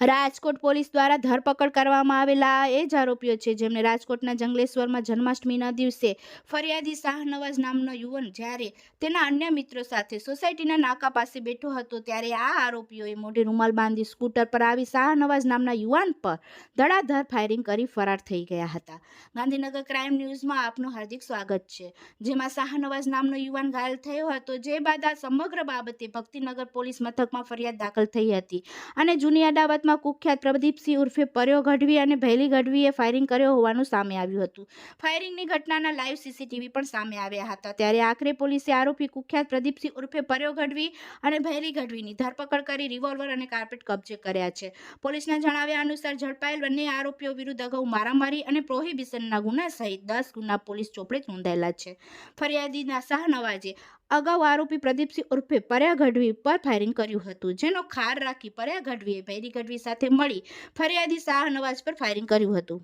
Rajkot police દ્વારા ધરપકડ કરવામાં આવેલા એ જ આરોપીઓ છે જેમને રાજકોટના જંગલેશ્વરમાં જન્માષ્ટમીના દિવસે ફરિયાદી શાહનવાઝ નામનો યુવાન જ્યારે તેના અન્ય મિત્રો સાથે સોસાયટીના નાકા પાસે બેઠો હતો ત્યારે આ આરોપીઓએ મોઢે રૂમાલ બાંધી સ્કૂટર પર આવી શાહનવાઝ નામના યુવાન પર ધડાધડ ફાયરિંગ કરી ફરાર થઈ ગયા હતા। ગાંધીનગર ક્રાઇમ ન્યૂઝમાં આપનું હાર્દિક સ્વાગત છે। જેમાં શાહનવાઝ નામનો યુવાન ઘાયલ થયો હતો, જે બાદ આ સમગ્ર બાબતે ભક્તિનગર પોલીસ મથકમાં ફરિયાદ દાખલ થઈ હતી અને જૂની અદાવતમાં કુખ્યાત પ્રદીપસિંહ ઉર્ફે પર્યો ગઢવી અને ભૈલી ગઢવીએ ફાયરિંગ કર્યો હોવાનું સામે આવ્યું હતું। ફાયરિંગની ઘટનાના લાઈવ સીસીટીવી પણ સામે આવ્યા હતા। ત્યારે આખરે પોલીસે આરોપી કુખ્યાત પ્રદીપસિંહ ઉર્ફે પર્યો ગઢવી અને ભૈલી ગઢવીની ધરપકડ કરી રિવોલ્વર અને કાર્પેટ કબજે કર્યા છે। પોલીસના જણાવ્યા અનુસાર ઝડપાયેલ બંને આરોપીઓ વિરુદ્ધ અગાઉ મારામારી અને પ્રોહિબિશનના ગુના સહિત 10 ગુના પોલીસ ચોપડે નોંધાયેલા છે। ફરિયાદીના શાહનવાઝે અગાઉ આરોપી પ્રદીપસિંહ ઉર્ફે પર્યા ગઢવી પર ફાયરિંગ કર્યું હતું, જેનો ખાર રાખી પર્યા ગઢવીએ ભૈલી ગઢવી સાથે મળી ફરિયાદી શાહનવાઝ પર ફાયરિંગ કર્યું હતું।